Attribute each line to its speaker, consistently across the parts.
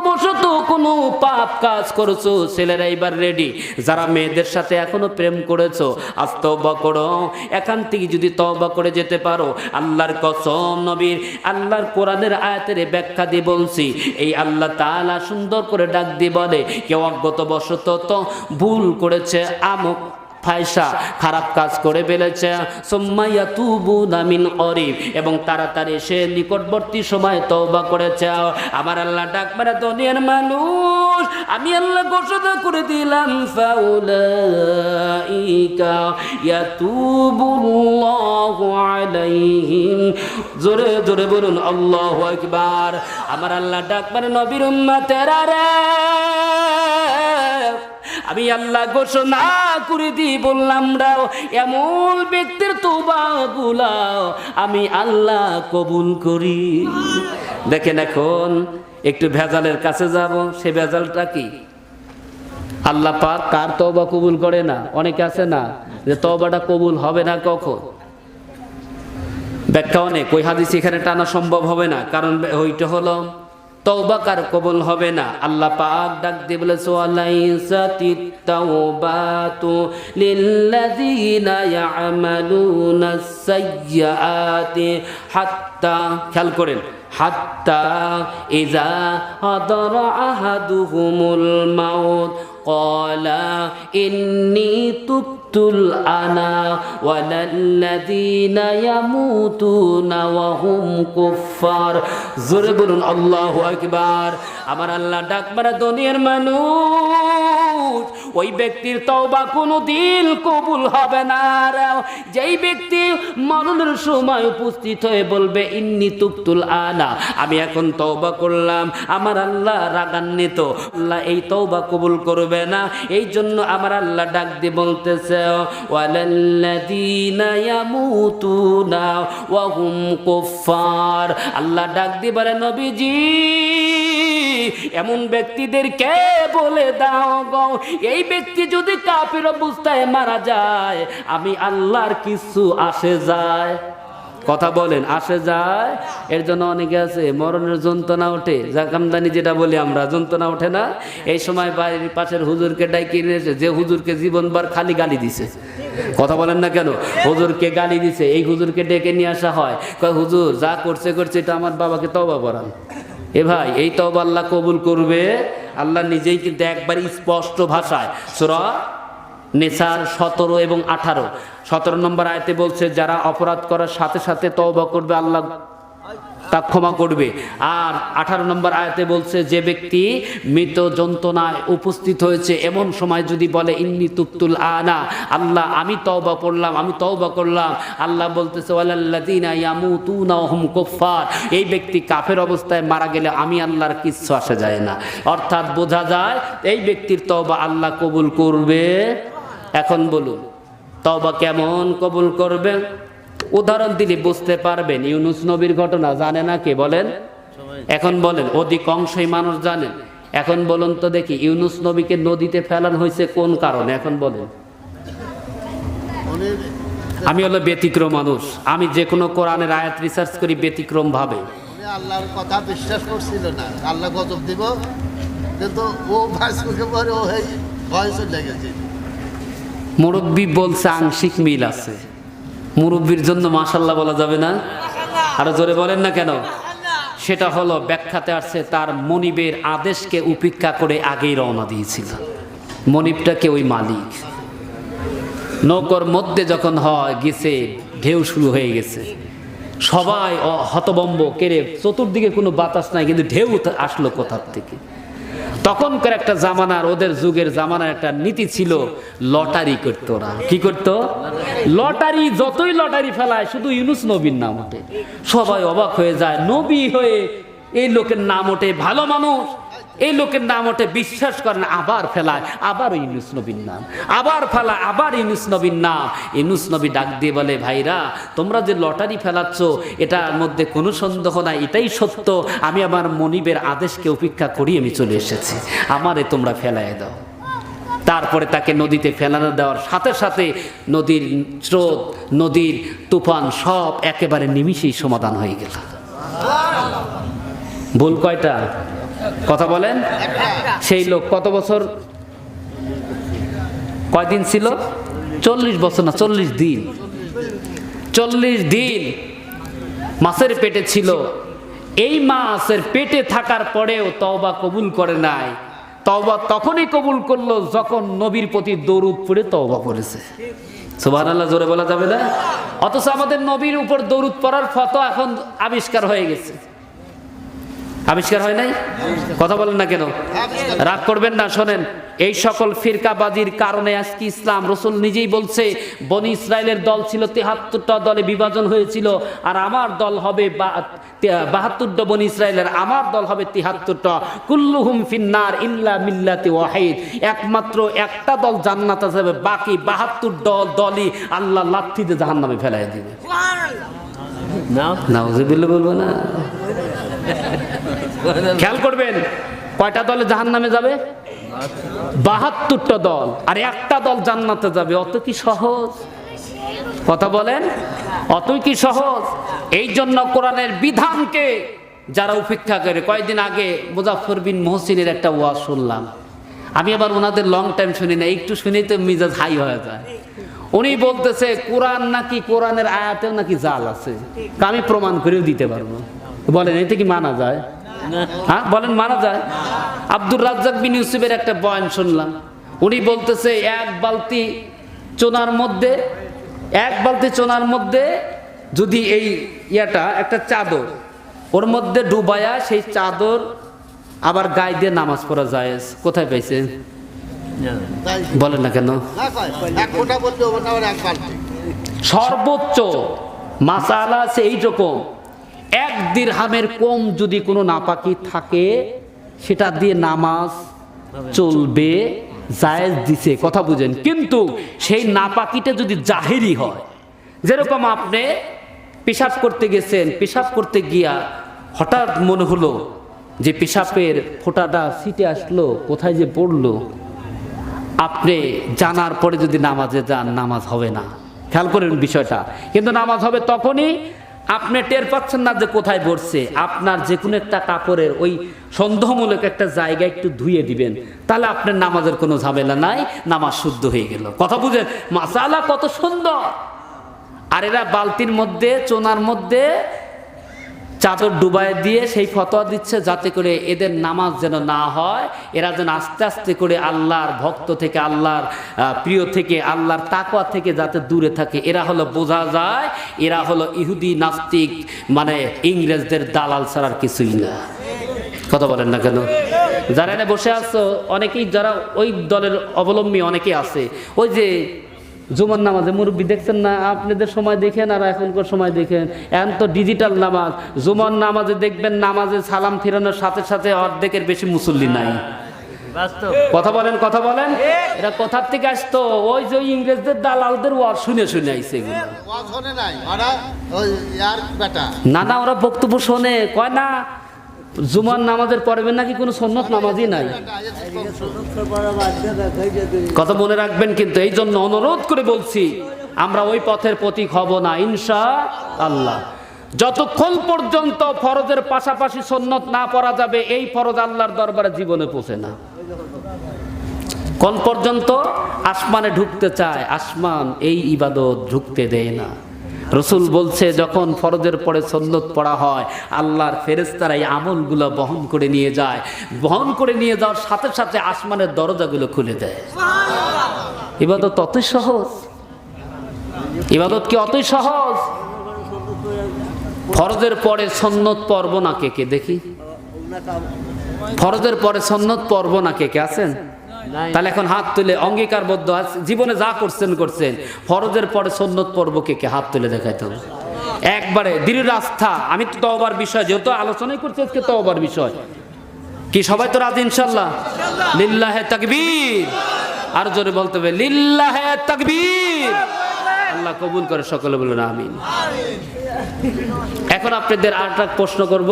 Speaker 1: ভুলবশত কোনো পাপ কাজ করেছো, ছেলেরা এবার রেডি। যারা মেয়েদের সাথে এখনো প্রেম করেছো, আজ তওবা করো। এখান থেকে যদি তওবা করে যেতে পারো, আল্লাহর কসম, নবীর আল্লাহর কোরআনের আয়াতের ব্যাখ্যা দিয়ে বলছি, এই আল্লাহ তাআলা সুন্দর করে ডাক দিয়ে বলে, কেউ অজ্ঞতাবশত তো ভুল করেছে, আমুক ফায়সা খারাপ কাজ করে ফেলেছে, সুম্মাইয়া তুবুনা মিন করিব, এবং তাড়াতাড়ি সে নিকটবর্তী সময় তওবা করেছে। আমার আল্লাহ ডাক মারা, দুনিয়ার মানুষ, আমি আল্লাহ ঘোষণা করে দিলাম, ফাউলাইকা ইয়াতুবুল্লাহু আলাইহিম। জোরে জোরে বলুন আল্লাহু আকবার। আমার আল্লাহ ডাক মারা, নবীর উম্মতেরা রে, আমি আল্লাহ ঘোষণা করে দিই, বললাম রাও, এমন ব্যক্তির তওবাগুলা আমি আল্লাহ কবুল করি। দেখেন, এখন একটু ভেজালের কাছে যাব, সে ভেজালটা কি? আল্লাহ পাক কার তওবা কবুল করে না? অনেকে আছে না যে তওবাটা কবুল হবে না কখন? ব্যাখ্যা অনেক, ওই হাদিস এখানে টানা সম্ভব হবে না, কারণ ওইটা হলো তওবা কার কবুল হবে না। আল্লাহ পাক ডাক দিয়ে বলেছে, ওয়ালাইসাতিত তাওবাতু লিল্লাযিনা ইয়ামালুনাস সাইয়্যাতি হাত্তা, খেয়াল করেন, হাত্তা ইযা হাদারা আহাদুহুমুল মাউত ক্বালা ইন্নী তুবতুল আনা ওয়ালাল্লাযীনা ইয়ামুতুনা ওয়া হুম কুফফার। জোরে বলুন আল্লাহু আকবার। আমার আল্লাহ ডাক মারা, দুনিয়ার মানুষ, ওই ব্যক্তির তওবা কোনোদিন কবুল হবে না। যেই ব্যক্তি মরণের সময় উপস্থিত হয়ে বলবে, ইন্নী তুবতুল আনা, আমি এখন তওবা করলাম, আমার আল্লাহ রাগান্বিত, আল্লাহ এই তওবা কবুল করবে না। এই জন্য আমার আল্লাহ ডাক দিয়ে বলতেছে, ওয়ালাল্লাযীনা ইয়ামুতুনা ওয়া হুম কুফফার। আল্লাহ ডাক দিয়ে বলে, নবীজি, এমন ব্যক্তিদেরকে বলে দাও গো, এই ব্যক্তি যদি কাফির অবস্থায় মারা যায়, আমি আল্লাহর কিছু আসে যায়। কথা বলেন, আসে যায়? এর জন্য অনেকে আছে মরণের যন্ত্রণা ওঠে, জাকামদানি যেটা বলি আমরা, যন্ত্রণা ওঠে না, এই সময় বাড়ির পাশের হুজুরকে ডাইকে নিয়েছে, যে হুজুরকে জীবনবার খালি গালি দিছে। কথা বলেন না কেন? হুজুরকে গালি দিছে, এই হুজুরকে ডেকে নিয়ে আসা হয়, কয় হুজুর যা করছে করছে, এটা আমার বাবাকে তওবা পড়ান। এ ভাই, এই তওবা আল্লাহ কবুল করবে? আল্লাহ নিজেই কিন্তু একবার স্পষ্ট ভাষায় সূরা নিসার 17 এবং 18, 17 নম্বর আয়াতে বলছে, যারা অপরাধ করার সাথে সাথে তওবা করবে, আল্লাহ তা ক্ষমা করবে। আর 18 নম্বর আয়াতে বলছে, যে ব্যক্তি মৃত যন্ত্রণায় উপস্থিত হয়েছে এমন সময় যদি বলে, ইন্নী তুবতুল আনা, আল্লাহ আমি তওবা করলাম, আমি তওবা করলাম, আল্লাহ বলতেছে, ওয়ালাল্লাযীনা ইয়ামুতুনা ওয়া হুম কুফফার, এই ব্যক্তি কাফের অবস্থায় মারা গেলে আমি আল্লাহর কিচ্ছু আসে যায় না। অর্থাৎ বোঝা যায় এই ব্যক্তির তওবা আল্লাহ কবুল করবে। এখন বলুন, তওবা কেমন কবুল করবে? উদাহরণ দিলে বুঝতে পারবেন। ইউনুস নবীর ঘটনা জানে না কে? বলেন, এখন বলেন, অধিকাংশই মানুষ জানেন। এখন বলুন তো দেখি, ইউনুস নবীকে নদীতে ফেলানো হয়েছে কোন কারণে? এখন বলেন। আমি হলো ব্যতিক্রম মানুষ, আমি যে কোনো কোরআনের আয়াত রিসার্চ করি ব্যতিক্রম ভাবে।
Speaker 2: আল্লাহর কথা বিশ্বাস করছিল না, আল্লাহ গজব দিব, কিন্তু ও ভাইসকে পরে ও ভয় চলে গেছে।
Speaker 1: মুরব্বী বলছে আংশিক মিল আছে, মুরব্বীর জন্য মাশাল্লাহ বলা যাবে না? আরো জোরে বলেন না কেন? সেটা হলো ব্যাখ্যাতে আসছে, তার মনিবের আদেশকে উপেক্ষা করে আগেই রওনা দিয়েছিল। মনিবটাকে ওই মালিক, নৌকার মধ্যে যখন হয় গেছে, ঢেউ শুরু হয়ে গেছে, সবাই হতবম্ব, কেড়ে, চতুর্দিকে কোনো বাতাস নাই, কিন্তু ঢেউ আসলো কোথার থেকে। তখনকার একটা জামানার, ওদের যুগের জামানার একটা নীতি ছিল, লটারি করতো ওরা। কি করতো? লটারি। যতই লটারি ফেলায়, শুধু ইউনুস নবীর নাম ওঠে। সবাই অবাক হয়ে যায়, নবী হয়ে এই লোকের নাম ওঠে, ভালো মানুষ, এই লোকের নাম ওঠে, বিশ্বাস করেন, আবার ফেলায়, আবার ইউনুস নবীর নাম, আবার ফেলায়, আবার ইউনুস নবীর নাম। ইউনুস নবী ডাক দিয়ে বলে, ভাইরা, তোমরা যে লটারি ফেলাচ্ছ এটার মধ্যে কোনো সন্দেহ নাই, এটাই সত্য, আমি আমার মনিবের আদেশকে উপেক্ষা করি আমি চলে এসেছি, আমারে তোমরা ফেলায় দাও। তারপরে তাকে নদীতে ফেলানো দেওয়ার সাথে সাথে নদীর স্রোত, নদীর তুফান সব একেবারে নিমিষেই সমাধান হয়ে গেল। ভুল কয়টা? কথা বলেন। সেই লোক কত বছর, কয়দিন ছিল? 40 বছর না, 40 দিন। 40 দিন মাছের পেটে ছিল। এই মাছের পেটে থাকার পরেও তওবা কবুল করে নাই। তওবা তখনই কবুল করলো যখন নবীর প্রতি দরুদ পড়ে তওবা করেছে। সুবহানাল্লাহ জোরে বলা যাবে না? অথচ আমাদের নবীর উপর দরুদ পড়ার ফতোয়া এখন আবিষ্কার হয়ে গেছে। আবিষ্কার হয় নাই? কথা বলেন না কেন? রাগ করবেন না, শোনেন। এই সকল ফিরকাবাজির কারণে আজকে ইসলাম, রসুল নিজেই বলছে বনি ইসরায়েলের দল ছিল 73টা দলে বিভাজন হয়েছিল, আর আমার দল হবে 72টা। বনি ইসরায়েলের আমার দল হবে 73টা। কুল্লুহুম ফিন্নার ইল্লা মিল্লাতি ওয়াহিদ। একমাত্র একটা দল জান্নাতে যাবে, বাকি 72 দলই আল্লাহ লাথিতে জাহান্নামে ফেলাই দিবে। নাউজুবিল্লাহ বলবো না? খেয়াল করবেন, কয়টা দলে জাহান্নামে যাবে? 72টা দল, আর একটা দল জান্নাতে যাবে। অত কি সহজ? কথা বলেন, অতই কি সহজ? এই জন্য কোরআনের বিধানকে যারা উপেক্ষা করে, কয়েকদিন আগে মুজাফফর বিন মুহসিনের একটা ওয়াজ শুনলাম। আমি আবার ওনাদের লং টাইম শুনি না, একটু শুনেই তো মিজাজ হাই হয়ে যায়। উনি বলতেছে কোরআন নাকি, কোরআনের আয়াতেও নাকি জাল আছে। আমি প্রমাণ করেও দিতে পারবো। বলেন এতে কি মানা যায়? হ্যাঁ বলেন, মানা যায়? আব্দুর রাজ্জাক বিন ইউসুফের একটা বয়ান শুনলাম। উনি বলতেছে এক বালতি চোনার মধ্যে যদি এই একটা চাদর ওর মধ্যে ডুবায়া, সেই চাদর আবার গায়ে দিয়ে নামাজ পড়া যায়। কোথায় পাইছেন? বলেন না কেন? সর্বোচ্চ মাসালা আছে এইরকম, 1 দিরহামের কম যদি কোনো নাপাকি থাকে সেটা দিয়ে নামাজ চলবে, জায়েজ দিছে। কথা বুঝেন? কিন্তু সেই নাপাকিটা যদি জাহেরি হয়, যেরকম আপনি পেশাব করতে গেছেন, পেশাব করতে গিয়া হঠাৎ মনে হলো যে পেশাবের ফোঁটাটা ছিটে আসলো, কোথায় যে পড়লো, আপনি জানার পরে যদি নামাজে যান, নামাজ হবে না। খেয়াল করেন বিষয়টা। কিন্তু নামাজ হবে তখনই আপনি টের পাচ্ছেন না যে কোথায় পড়ছে। আপনার যে কোনো একটা কাপড়ের ওই সন্দেহমূলক একটা জায়গা একটু ধুয়ে দিবেন, তাহলে আপনার নামাজের কোনো ঝামেলা নাই, নামাজ শুদ্ধ হয়ে গেল। কথা বুঝেন? মাসালা কত সুন্দর। আর এরা বালতির মধ্যে, চোনার মধ্যে চাদর ডুবাই দিয়ে সেই ফতোয়া দিচ্ছে যাতে করে এদের নামাজ যেন না হয়, এরা যেন আস্তে আস্তে করে আল্লাহর ভক্ত থেকে, আল্লাহর প্রিয় থেকে, আল্লাহর তাকওয়া থেকে যাতে দূরে থাকে। এরা হলো, বোঝা যায় এরা হলো ইহুদি নাস্তিক, মানে ইংরেজদের দালাল ছাড়ার কিছুই না। কথা বলেন না কেন? যারা এনে বসে আছো অনেকেই, যারা ওই দলের অবলম্বী অনেকেই আছে। ওই যে জুমার নামাজে মুরব্বী দেখছেন না? আপনাদের সময় দেখেন আর এখনকার সময় দেখেন, এখন তো ডিজিটাল নামাজ। জুমার নামাজে দেখবেন, নামাজে সালাম ফিরানোর সাথে সাথে অর্ধেকের বেশি মুসল্লি নাই। কথা বলেন, কথা বলেন। এরা কোথার থেকে আসতো? ওই যে ইংরেজদের দালালদের ওয়াজ শুনে শুনে আইছে এগুলো। না না, ওরা বক্তব্য শোনে, কয় না জুমার নামাজের পড়বেন নাকি কোনো সুন্নত নামাজই নাই। কথা মনে রাখবেন কিন্তু। এই জন্য অনুরোধ করে বলছি, আমরা ওই পথের প্রতীক হব না ইনশাআল্লাহ। যতক্ষণ পর্যন্ত ফরজের পাশাপাশি সুন্নত না পড়া যাবে, এই ফরজ আল্লাহর দরবারে জীবনে পৌঁছে না। কোন পর্যন্ত? আসমানে ঢুকতে চায়, আসমান এই ইবাদত ঢুকতে দেয় না। রসুল বলছে যখন ফরজের পরে সুন্নত পড়া হয়, আল্লাহর ফেরেশতারা এই আমলগুলো বহন করে নিয়ে যায়। বহন করে নিয়ে যাওয়ার সাথে সাথে আসমানের দরজাগুলো খুলে দেয়। ইবাদত অতই সহজ। ইবাদত কি অতই সহজ? ফরজের পরে সুন্নত পড়ব না কে কে দেখি? ফরজের পরে সুন্নত পড়ব না কে কে আছেন? তাহলে এখন হাত তুলে অঙ্গীকারবদ্ধ আছে, জীবনে যা করছেন ফরজের পরে সুন্নত পড়ব কে কে? হাত তুলে দেখাইতে হবে একবারে দৃঢ় আস্থা। আমি তো তওবার বিষয় যেহেতু আলোচনাই করছি আজকে, তওবার বিষয় কি সবাই তো রাজি ইনশাআল্লাহ? লিল্লাহে তাকবীর। আর জোরে বলতে হবে লিল্লাহে তাকবীর। আল্লাহ কবুল করে, সকলে বলুন আমিন। এখন আপনাদের আরেকটা প্রশ্ন করব,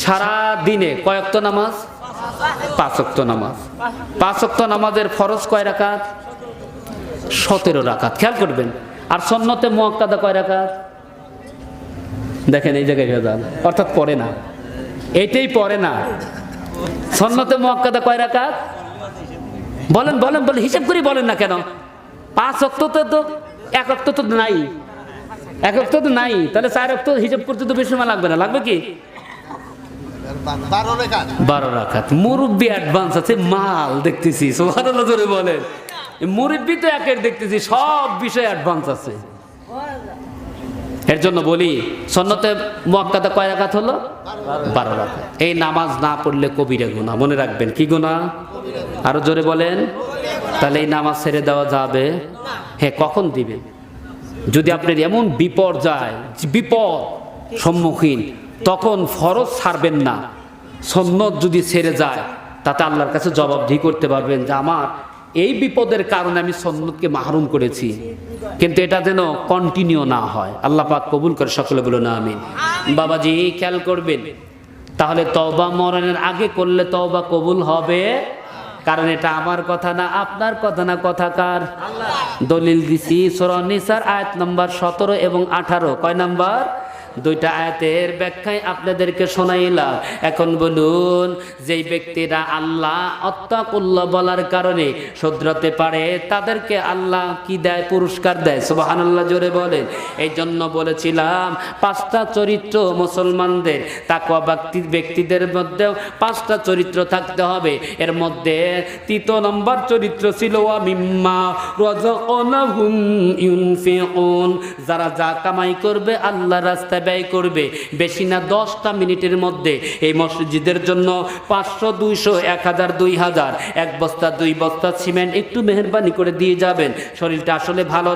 Speaker 1: সারা দিনে কয় ওয়াক্ত নামাজ? 5 ওয়াক্ত নামাজ। 5 ওয়াক্ত নামাজের ফরজ কয় রাকাত? 17 রাকাত। খেয়াল করবেন। আর সুন্নতে মুআক্কাদা কয় রাকাত? দেখেন এই জায়গায় ভেজাল, অর্থাৎ পড়ে না, এটাই পড়ে না। সুন্নতে মুআক্কাদা কয় রাকাত? বলেন বলেন বলেন, হিসাব করে বলেন না কেন? 5 ওয়াক্ত তো 1 ওয়াক্ত তো নাই, 1 ওয়াক্ত তো নাই, তাহলে 4 ওয়াক্ত হিসাব করতে তো বেশি সময় লাগবে না, লাগবে কি? 12 রাকাত। মুরব্বি অ্যাডভান্স আছে, মাল দেখতেছি, সুবহানাল্লাহ জোরে বলেন। মুরব্বি তো একের দেখতেছি সব বিষয়ে অ্যাডভান্স আছে। এর জন্য বলি সুন্নতে মুআক্কাদা কয় রাকাত হলো? 12 রাকাত। এই নামাজ না পড়লে কবিরা গুনাহ, মনে রাখবেন। কি গুনাহ? আরো জোরে বলেন। তাহলে এই নামাজ ছেড়ে দেওয়া যাবে? হ্যাঁ, কখন দিবেন? যদি আপনার এমন বিপর্যয়, বিপদ সম্মুখীন, তখন ফরজ ছাড়বেন না। সুন্নত যদি ছেড়ে যায় তাতে আল্লাহর কাছে জবাবদিহি করতে পারবেন যে আমার এই বিপদের কারণে আমি সুন্নতকে মাহরুম করেছি, কিন্তু এটা যেন কন্টিনিউ না হয়। আল্লাহ পাক কবুল করে, সকলে বলুন আমিন। বাবাজি খেয়াল করবেন, তাহলে তওবা মরণের আগে করলে তওবা কবুল হবে? কারণ এটা আমার কথা না, আপনার কথা না, কথা কার? দলিল দিছি সূরা নিসার আয়াত নাম্বার 17 এবং 18। কয় নাম্বার? 2টা আয়াতের ব্যাখ্যায় আপনাদেরকে শোনাইলাম। এখন বলুন, যেই ব্যক্তিরা আল্লাহ আত্তাকুল্লাহ বলার কারণে শুধরাতে পারে তাদেরকে আল্লাহ কি দেয়? পুরস্কার দেয়। সুবহানাল্লাহ জোরে বলেন। এই জন্য বলেছিলাম 5টা চরিত্র মুসলমানদের, তাকওয়া ব্যক্তিদের মধ্যেও 5টা চরিত্র থাকতে হবে। এর মধ্যে 3 নম্বর চরিত্র ছিল ওয়া মিম্মা রাযাকনাহুম ইউনফিকুন, যারা যা কামাই করবে আল্লাহর রাস্তায় ব্যয় করবে। বেশি না, 10টা মিনিটের মধ্যে এই মসজিদের জন্য 500, 200, 1000, 2000, 1 বস্তা 2 বস্তা সিমেন্ট একটু মেহেরবানি করে দিয়ে যাবেন। শরীরটা আসলে ভালো